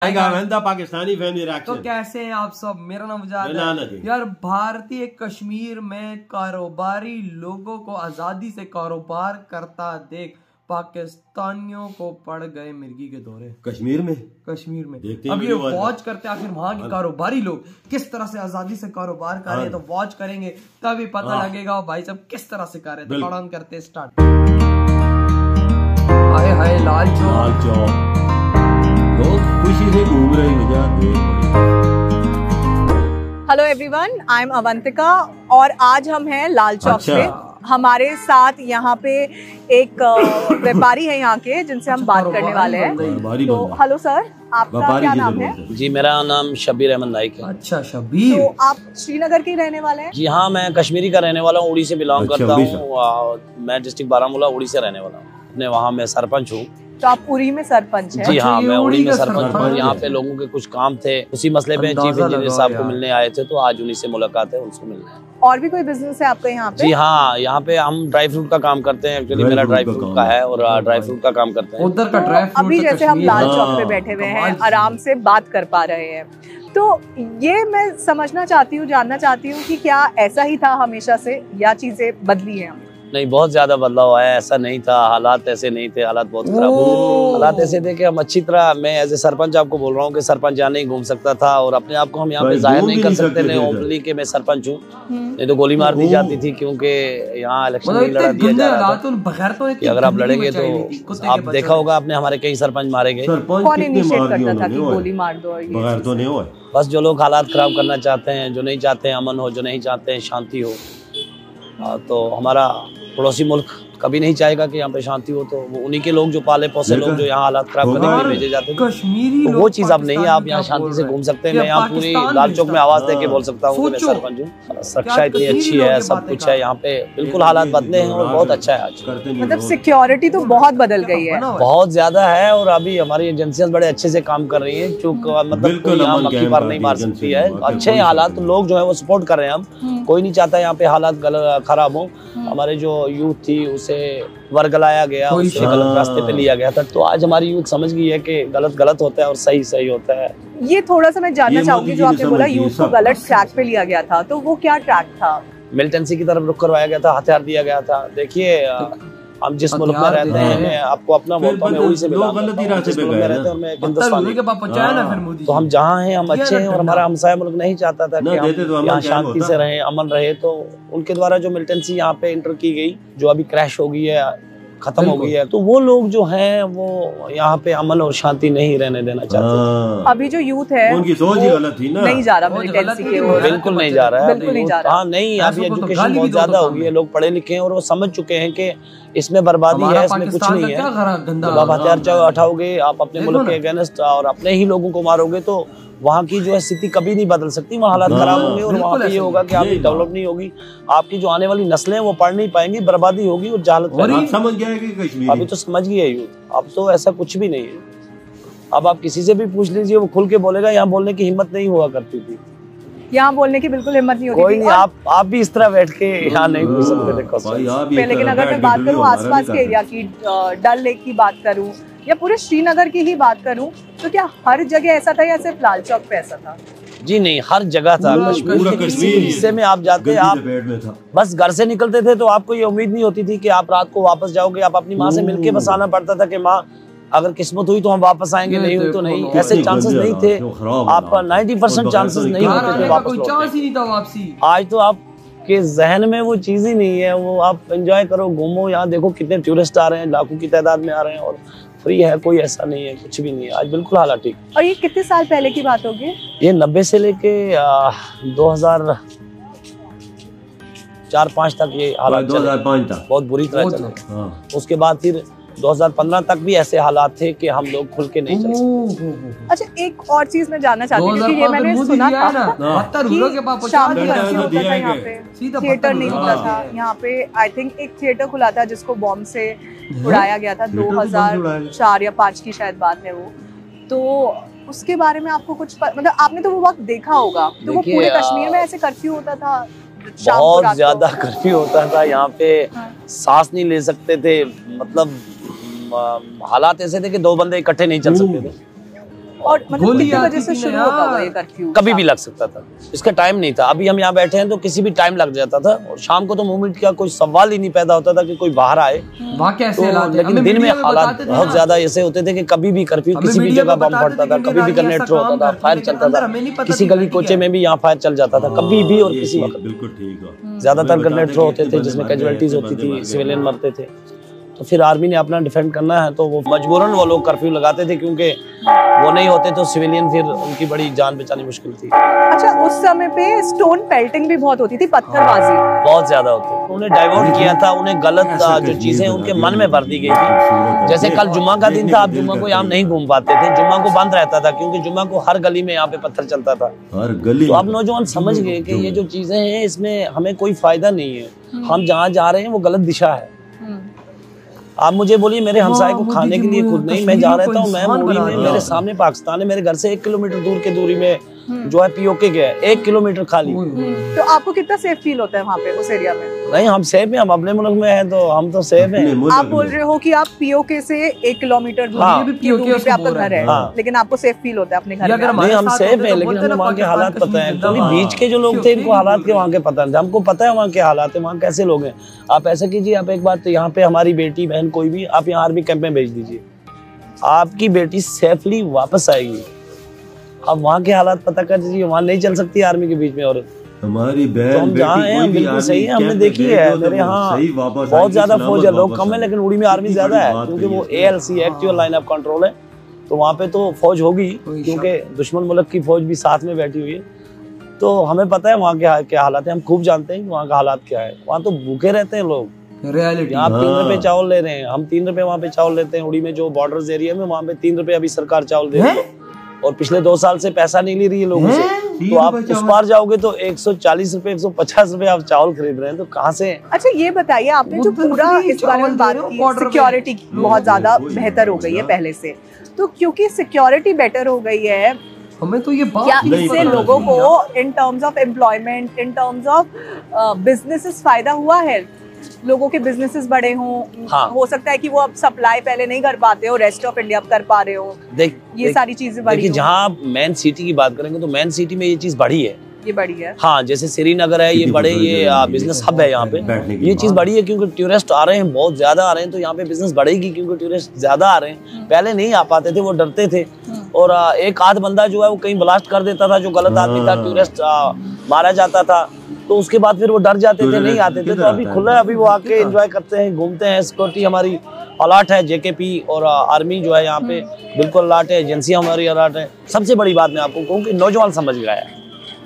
Pakistani family reaction. तो कैसे हैं आप सब? मेरा नाम मुजाहिद है। यार भारतीय कश्मीर में कारोबारी लोगों को आजादी से कारोबार करता देख पाकिस्तानियों को पड़ गए मिर्गी के दौरे। कश्मीर में अब ये वॉच करते हैं आखिर वहाँ के कारोबारी लोग किस तरह से आजादी से कारोबार कर रहे हैं। तो वॉच करेंगे तभी पता लगेगा भाई साहब किस तरह से कर रहे हैं। तो ऑन करते हैं स्टार्ट। हाय हाय लाल चौक लोग खुशी से घूम रहे हैं। Hello everyone, I am Avantika और आज हम हैं लाल चौक पे। हमारे साथ यहाँ पे एक व्यापारी है यहाँ के जिनसे हम बात करने वाले हैं। तो हेलो सर, आपका क्या नाम है? जी मेरा नाम शब्बीर अहमद नाइक है। अच्छा शब्बीर, तो आप श्रीनगर के रहने वाले हैं? जी हाँ, मैं कश्मीरी का रहने वाला हूँ, उड़ी से बिलोंग करता हूँ। मैं डिस्ट्रिक्ट बारामूला उड़ी से रहने वाला हूँ। अपने वहाँ मैं सरपंच हूँ। तो आप उड़ी में सरपंच हैं? जी हाँ, मैं उड़ी में सरपंच हूँ। यहाँ पे लोगों के कुछ काम थे, उसी मसले पे चीफ इंजीनियर साहब को मिलने आए थे, तो आज उन्हीं से मुलाकात है, उनको मिलने। और भी कोई बिजनेस है आपका यहाँ पे? जी हाँ, यहाँ पे हम ड्राई फ्रूट का काम करते हैं। एक्चुअली मेरा ड्राई फ्रूट का है और ड्राई फ्रूट का काम करते हैं उधर का ड्राई फ्रूट। अभी जैसे हम लाल चौक पे बैठे हुए हैं, आराम से बात कर पा रहे हैं, तो ये मैं समझना चाहती हूँ, जानना चाहती हूँ कि क्या ऐसा ही था हमेशा से या चीजें बदली हैं? नहीं, बहुत ज्यादा बदलाव आया। ऐसा नहीं था, हालात ऐसे नहीं थे, हालात बहुत खराब हुए। हालात ऐसे थे कि हम अच्छी तरह, मैं एज ए सरपंच आपको बोल रहा हूँ कि सरपंच यहाँ नहीं घूम सकता था और अपने आप को हम यहाँ पे जाहिर नहीं कर सकते थे ओपनली कि मैं सरपंच हूँ। नहीं तो गोली मार दी जाती थी, क्योंकि यहाँ इलेक्शन नहीं लड़ा दिया जा रहा था कि अगर आप लड़ेंगे तो आप देखा होगा आपने, हमारे कई सरपंच मारे गए। कौन इनिशिएट करता था कि गोली मार दो? बस जो लोग हालात खराब करना चाहते हैं, जो नहीं चाहते हैं अमन हो, जो नहीं चाहते हैं शांति हो, तो हमारा पड़ोसी मुल्क कभी नहीं चाहेगा कि यहाँ पे शांति हो। तो वो उन्हीं के लोग जो पाले पोसे लोग जो यहाँ हालात खराब करने के लिए भेजे जाते हैं, कश्मीरी तो वो चीज अब नहीं है। आप यहाँ शांति से घूम सकते हैं। मैं यहाँ पूरी लाल चौक में आवाज दे के बोल सकता हूँ कि मैं सरपंच हूँ। सुरक्षा इतनी अच्छी है, सब कुछ है यहाँ पे, बिल्कुल हालात बदले हैं और बहुत अच्छा है आज। मतलब सिक्योरिटी तो बहुत बदल गई है, बहुत ज्यादा है। और अभी हमारी एजेंसियां बड़े अच्छे से काम कर रही है, जो मतलब कोई यहाँ मक्खी पार नहीं मार सकती है। अच्छे हालात, लोग जो है वो सपोर्ट कर रहे हैं। हम कोई नहीं चाहता यहाँ पे हालात खराब हो। हमारे जो यूथ थी उसे वर्गलाया गया, उसे गलत रास्ते पे लिया गया था। तो आज हमारी यूथ समझ गई है कि गलत गलत होता है और सही सही होता है। ये थोड़ा सा मैं जानना चाहूंगी, जो आपने बोला यूथ को गलत ट्रैक पे लिया गया था, तो वो क्या ट्रैक था? मिलिटेंसी की तरफ रुख करवाया गया था, हथियार दिया गया था। देखिए हम जिस मुल्क में रहते हैं, मैं आपको अपना बोलता हूँ, मैं उड़ी से बिलोंग करता हूँ, जिस मुल्क में रहते हैं और मैं हिंदुस्तानी, तो हम जहाँ हैं हम अच्छे हैं। और हमारा हमसाया मुल्क नहीं चाहता था कि हम यहाँ शांति से रहें, अमन रहे। तो उनके द्वारा जो मिलिटेंसी यहाँ पे इंटर की गई, जो अभी क्रैश हो गई है, खत्म हो गई है, तो वो लोग जो हैं वो यहाँ पे अमन और शांति नहीं रहने देना चाहते। अभी जो यूथ है उनकी सोच ही गलत थी ना, नहीं जा रहा मिलिटेंसी की ओर, बिल्कुल नहीं जा रहा है, बिल्कुल नहीं जा रहा। हाँ नहीं, अभी एजुकेशन बहुत ज्यादा हो गई है, लोग पढ़े लिखे हैं और वो समझ चुके हैं कि इसमें बर्बादी है, इसमें कुछ नहीं है। जब आप हथियार उठाओगे, आप अपने मुल्क के अगेंस्ट और अपने ही लोगों को मारोगे, तो वहाँ की जो है स्थिति कभी नहीं बदल सकती। वहाँ हालात खराब होंगे और वहाँ पे ये होगा कि आपकी डेवलप नहीं होगी, आपकी जो आने वाली नस्लें वो पढ़ नहीं पाएंगी, बर्बादी होगी और जहालत। समझ गया है कि कश्मीर अभी तो समझ गई है यूथ, अब तो ऐसा कुछ भी नहीं है। अब आप किसी से भी पूछ लीजिए, वो खुल के बोलेगा। यहाँ बोलने की हिम्मत नहीं हुआ करती थी, यहाँ बोलने की बिल्कुल हिम्मत नहीं होती। कोई नहीं, आप भी इस तरह बैठ के यहाँ नहीं पूछ सकते। लेकिन अगर मैं बात करूँ आसपास के एरिया की, डल लेक की बात करूँ या पूरे श्रीनगर की ही बात करूं, तो क्या हर जगह ऐसा था या सिर्फ लाल चौक पे ऐसा था? जी नहीं, हर जगह था। कश्मीर के किसी हिस्से में आप जाते, आप बस घर से निकलते थे तो आपको ये उम्मीद नहीं होती थी कि आप रात को वापस जाओगे। आप अपनी माँ से मिलके बस आना पड़ता था कि माँ अगर किस्मत हुई तो हम वापस आएंगे, नहीं हुई तो नहीं। ऐसे चांसेस नहीं थे, आपका 90% चांसेस नहीं होते थे वापस। आज तो आपके जहन में वो चीज ही नहीं है। वो आप एंजॉय करो, घूमो, यहाँ देखो कितने टूरिस्ट आ रहे हैं, लाखों की तादाद में आ रहे हैं और फ्री है, कोई ऐसा नहीं है, कुछ भी नहीं है। आज बिल्कुल हालात ठीक। और ये कितने साल पहले की बात होगी? ये 90 से लेके 2004-05 तक ये हालात 2005 तक बहुत बुरी तरह चले। उसके बाद फिर 2015 तक भी ऐसे हालात थे कि हम लोग खुल के नहीं चल सकते। अच्छा, एक और चीज मैं जानना चाहती हूँ, क्योंकि ये मैंने सुना था कि शाम को होता था यहाँ पे, थिएटर नहीं होता था यहाँ पे। आई थिंक एक थिएटर खुला था जिसको बॉम्ब से उड़ाया गया था, 2004 या 5 की शायद बात है वो। तो उसके बारे में आपको कुछ मतलब आपने तो वो वक्त देखा होगा, तो वो पूरे कश्मीर में ऐसे कर्फ्यू होता था? बहुत ज्यादा कर्फ्यू होता था यहाँ पे, सांस नहीं ले सकते थे। मतलब हालात ऐसे थे कि 2 बंदे इकट्ठे नहीं चल सकते थे। और मतलब कितने बजे से शुरू होता हुआ ये कर्फ्यू? कभी भी लग सकता था, इसका टाइम नहीं था। अभी हम यहाँ बैठे हैं तो किसी भी टाइम लग जाता था, और शाम को तो मूवमेंट का कोई सवाल ही नहीं पैदा होता था कि कोई बाहर आए। लेकिन दिन में हालात बहुत ज्यादा ऐसे होते थे कि कभी भी कर्फ्यू, किसी भी जगह बम फटता था, कभी भी गन्ने थ्रो होता था, फायर चलता था, किसी गली कोचे में भी यहाँ फायर चल जाता था कभी भी और किसी वक्त। बिल्कुल ठीक। ज्यादातर गन्ने थ्रो होते थे जिसमें कैजुअलिटीज होती थी, सिविलियन मरते थे। तो फिर आर्मी ने अपना डिफेंड करना है तो वो मजबूरन वो लोग कर्फ्यू लगाते थे, क्योंकि वो नहीं होते तो सिविलियन फिर उनकी बड़ी जान बचानी मुश्किल थी। अच्छा, उस समय पे स्टोन पेल्टिंग भी बहुत होती थी, पत्थरबाजी बहुत ज्यादा होती थी। उन्हें डाइवर्ट किया था, उन्हें गलत जो चीजें उनके मन में भर दी गई थी। जैसे कल जुम्मा का दिन था, आप जुम्मा को यहाँ नहीं घूम पाते थे, जुम्मा को बंद रहता था, क्योंकि जुम्मा को हर गली में यहाँ पे पत्थर चलता था, हर गली। तो अब नौजवान समझ गए कि ये जो चीजें हैं इसमें हमें कोई फायदा नहीं है, हम जहाँ जा रहे हैं वो गलत दिशा है। आप मुझे बोलिए, मेरे हमसाये को खाने के लिए खुद नहीं, मैं जा रहता हूँ, मैं मुड़ी में, मेरे सामने पाकिस्तान है, मेरे घर से 1 किलोमीटर दूर की दूरी में जो है पीओके गया है, 1 किलोमीटर खाली। तो आपको कितना सेफ फील होता है वहाँ पे उस एरिया में? नहीं, हम सेफ हैं, हम अपने मुल्क में हैं तो हम तो सेफ हैं। आप बोल रहे हो कि आप पीओके से 1 किलोमीटर दूरी पे आपका घर है, लेकिन आपको सेफ फील होता है अपने घर में? नहीं, हम सेफ हैं, लेकिन हमें वहाँ के हालात पता है। तो बीच के जो लोग थे इनको हालात के वहाँ के पता नहीं, हमको पता है वहाँ के हालात है, वहाँ कैसे लोग हैं। आप ऐसा कीजिए, आप एक बात, यहाँ पे हमारी बेटी बहन कोई भी आप यहाँ आर्मी कैंप में भेज दीजिए, आपकी बेटी सेफली वापस आएगी। आप वहाँ के हालात पता कर दीजिए, वहाँ नहीं चल सकती आर्मी के बीच में औरत। हमारी बहन तो हम जहाँ हैं हम बिल्कुल सही है, हमने देखी है। मेरे यहाँ बहुत ज्यादा फौज है, लोग कम है लेकिन उड़ी में आर्मी ज्यादा है, क्योंकि वो ALC actual line of control है, तो वहाँ पे तो फौज होगी, क्योंकि दुश्मन मुल्क की फौज भी साथ में बैठी हुई है। तो हमें पता है वहाँ के क्या हालात है, हम खूब जानते हैं वहाँ का हालात क्या है। वहाँ तो भूखे रहते हैं लोग, रियलिटी। आप 3 रुपए चावल ले रहे हैं, हम 3 रुपए वहाँ पे चावल लेते हैं। उड़ी में जो बॉर्डर्स एरिया में, वहाँ पे 3 रुपए अभी सरकार चावल दे रही है, और पिछले 2 साल से पैसा नहीं ले रही है लोगों से। तो आप उस पार जाओगे तो 140 रुपए 150 रुपए आप चावल खरीद रहे हैं, तो कहाँ से? अच्छा, ये बताइए, आपने जो पूरा इस बारे में बात की, सिक्योरिटी बहुत ज्यादा बेहतर हो गई है पहले से, तो क्योंकि सिक्योरिटी बेटर हो गई है, हमें तो ये बात क्या इससे लोगों को in terms of employment, in terms of businesses फायदा हुआ है? लोगों के बिजनेसेस बड़े हों, हो सकता है कि वो अब सप्लाई पहले नहीं कर पाते हो, रेस्ट ऑफ इंडिया कर पा रहे हो, ये सारी चीजें बढ़ी। देखिए, जहाँ आप मेन सिटी की बात करेंगे तो मेन सिटी में ये चीज बढ़ी है, ये बढ़ी है। हाँ, जैसे श्रीनगर है, ये बड़े ये बिजनेस हब है यहाँ पे, ये चीज बढ़ी है क्योंकि टूरिस्ट आ रहे हैं, बहुत ज्यादा आ रहे हैं, तो यहाँ पे बिजनेस बढ़ेगी क्योंकि टूरिस्ट ज्यादा आ रहे हैं। पहले नहीं आ पाते थे, वो डरते थे, और एक आध बंदा जो है वो कहीं ब्लास्ट कर देता था, जो गलत आदमी था, टूरिस्ट मारा जाता था, तो उसके बाद फिर वो डर जाते थे, नहीं आते थे। तो अभी खुला है, अभी वो आके एंजॉय करते हैं, घूमते हैं। सिक्योरिटी हमारी अलर्ट है, JKP और आर्मी जो है यहाँ पे बिल्कुल अलर्ट है, एजेंसियां हमारी अलर्ट है। सबसे बड़ी बात मैं आपको कहूँ कि नौजवान समझ गया है,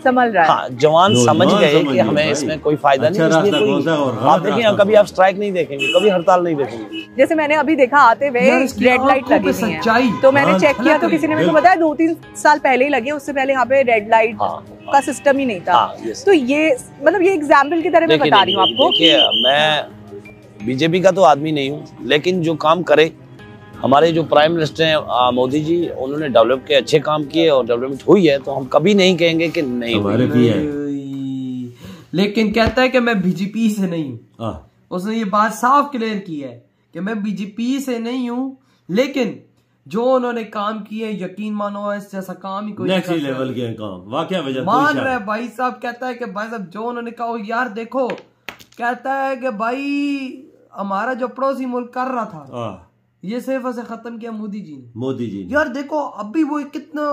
समझ रहा है। हाँ, जवान समझ गए कि हमें इसमें कोई फायदा नहीं, इसलिए कोई आप देखें, कभी आप स्ट्राइक नहीं देखेंगे, कभी हड़ताल नहीं देखेंगे। जैसे मैंने अभी देखा आते हुए रेड लाइट लगी हुई है, तो मैंने चेक किया तो किसी ने मेरे को बताया 2-3 साल पहले ही लगी, उससे पहले यहाँ पे रेड लाइट का सिस्टम ही नहीं था। तो ये मतलब ये एग्जाम्पल की तरह मैं बता रही हूँ आपको। मैं बीजेपी का तो आदमी नहीं हूँ, लेकिन जो काम करे, हमारे जो प्राइम मिनिस्टर हैं मोदी जी, उन्होंने डेवलप के अच्छे काम किए और डेवलपमेंट हुई है, तो हम कभी नहीं कहेंगे कि नहीं हुई है। लेकिन कहता है कि मैं बीजेपी से नहीं हूँ, उसने ये बात साफ क्लियर की है कि मैं बीजेपी से नहीं हूँ, लेकिन जो उन्होंने काम किए, यकीन मानो इस जैसा काम ही कोई नेक्स्ट लेवल के काम वाकई वजह मान रहे भाई साहब। कहता है कि भाई साहब जो उन्होंने कहा, यार देखो, कहता है कि भाई हमारा जो पड़ोसी मुल्क कर रहा था, ये सिर्फ ऐसे खत्म किया मोदी जी ने। यार देखो, अभी वो कितना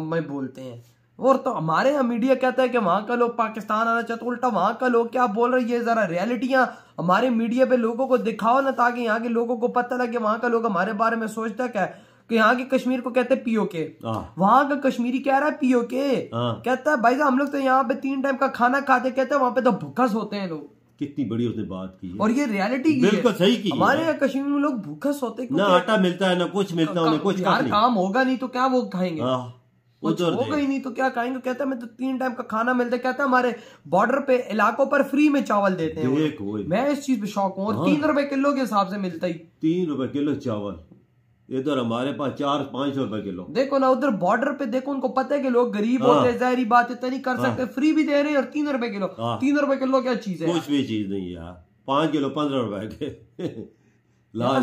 मैं बोलते हैं, और तो हमारे यहाँ मीडिया कहता है कि वहां का लोग पाकिस्तान आना चाहते, उल्टा वहां का लोग क्या बोल रहे हैं, ये जरा रियलिटियां हमारे मीडिया पे लोगों को दिखाओ ना, ताकि यहाँ के लोगों को पता लगे वहां का लोग हमारे बारे में सोचता क्या है। कि यहाँ के कश्मीर को कहते हैं POK, वहां का कश्मीरी कह रहा है POK। कहता है भाई साहब हम लोग तो यहाँ पे 3 टाइम का खाना खाते, कहते हैं वहां पे तो भूखस होते हैं लोग। कितनी बड़ी उसने बात की है, और ये रियलिटी की बिल्कुल सही की। हमारे यहाँ कश्मीर में लोग भूखस होते, ना आटा मिलता है ना कुछ मिलता है, कुछ काम होगा नहीं तो क्या वो खाएंगे, कुछ होगा ही नहीं तो क्या खाएंगे। कहता है मैं तो 3 टाइम का खाना मिलता है, कहता है हमारे बॉर्डर पे इलाकों पर फ्री में चावल देते हैं। मैं इस चीज पे शौक हूँ, और 3 रुपए किलो के हिसाब से मिलता ही, 3 रुपए किलो चावल, इधर हमारे पास 400-500 रुपए किलो। देखो ना उधर बॉर्डर पे, देखो उनको पता है कि लोग गरीब होते हैं, जाहिर बात इतना नहीं कर सकते, फ्री भी दे रहे हैं, और 3 रुपए किलो। 3 रुपए किलो क्या चीज है? कुछ भी चीज नहीं यार, 5 किलो 15 रुपए के।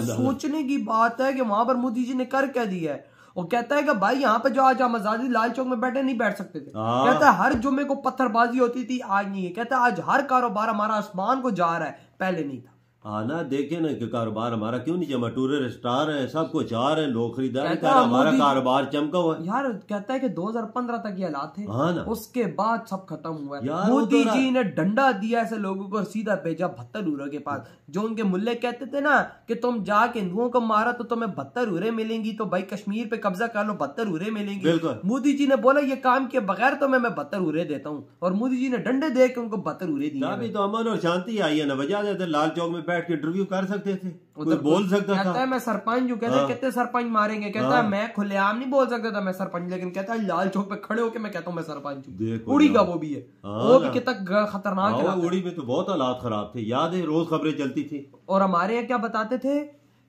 सोचने की बात है कि वहां पर मोदी जी ने कर क्या दिया है, वो कहता है कि भाई यहाँ पे जो आज हम आजादी लाल चौक में बैठे नहीं बैठ सकते थे। कहता है हर जुम्मे को पत्थरबाजी होती थी, आज नहीं है। कहता है आज हर कारोबार हमारा आसमान को जा रहा है, पहले नहीं था। हाँ ना, देखे ना कि कारोबार हमारा क्यों नहीं जमा, टूरिस्ट स्टार है, सब कुछ आ रहे हैं, लोग खरीदारी कर रहे हैं, हमारा कारोबार चमका हुआ है यार। कहता है कि 2015 तक ये हालात थे। हाँ ना, उसके बाद सब खत्म हुआ है। मोदी जी ने डंडा दिया ऐसे लोगों को, सीधा भेजा 72 ऊरे के पास। जो उनके मुल्ले कहते थे ना कि तुम जाके हिंदुओं को मारा तो तुम्हें 72 ऊरे मिलेंगी, तो भाई कश्मीर पे कब्जा कर लो 72 ऊरे मिलेंगी। मोदी जी ने बोला ये काम किए बगैर तुम्हें मैं 72 ऊरे देता हूँ, और मोदी जी ने डंडे दे के उनको 72 ऊरे दिए। अभी तो अमन और शांति आई है ना, वजह देते लाल चौक में बैठ के इंटरव्यू कर सकते थे, कोई बोल सकता था। कहता है मैं सरपंच हूँ। कहता है कितने सरपंच मारेंगे। कहता है मैं खुलेआम नहीं बोल सकता था मैं सरपंच, लेकिन कहता है लाल चौक पे खड़े होके मैं कहता हूँ मैं सरपंच हूँ। उड़ी का वो भी है, वो भी कितना खतरनाक है। उड़ी में तो बहुत हालात खराब थे, याद है रोज खबरें चलती थी। और हमारे यहाँ क्या बताते थे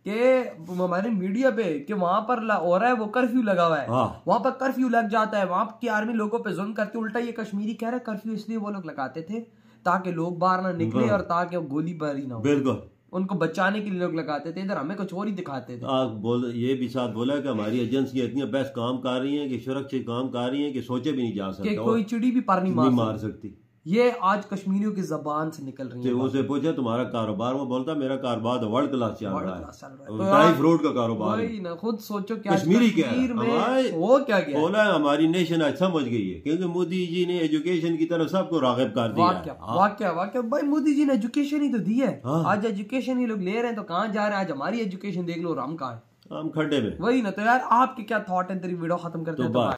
कि हमारे मीडिया पे कि वहां पर हो रहा है वो कर्फ्यू लगा हुआ है, वहां पर कर्फ्यू लग जाता है, वहां की आर्मी लोगों पे जुल्म करती है। उल्टा ये कश्मीरी कह रहे कर्फ्यू इसलिए वो लोग लगाते थे ताकि लोग बाहर ना निकले और ताकि गोलीबारी ना हो। बिल्कुल, उनको बचाने के लिए लोग लगाते थे, इधर हमें कुछ और ही दिखाते थे। ये भी साथ बोला कि हमारी एजेंसी इतनी बेस्ट काम कर रही है कि सुरक्षित काम कर रही है कि सोचे भी नहीं जा सकता, कोई चिड़ी भी पर नहीं मार सकती। ये आज कश्मीरियों की जबान से निकल रही है। उसे पूछा तुम्हारा कारोबार, वो बोलता मेरा कारोबार वर्ल्ड क्लास चल रहा है, ड्राई फ्रूट का कारोबार है ना। खुद सोचो क्या कश्मीरी क्या वो क्या गया बोला है, हमारी नेशन आज समझ गई है क्योंकि मोदी जी ने एजुकेशन की तरफ सबको राग़िब कर दिया। वाकया भाई मोदी जी ने एजुकेशन ही तो दी है। आज एजुकेशन ही लोग ले रहे हैं तो कहाँ जा रहे हैं। आज हमारी एजुकेशन देख लो, हम कहाँ है, हम खड्डे में। वही ना। तो यार आपके क्या थॉट है, तेरी वीडियो खत्म करते हैं।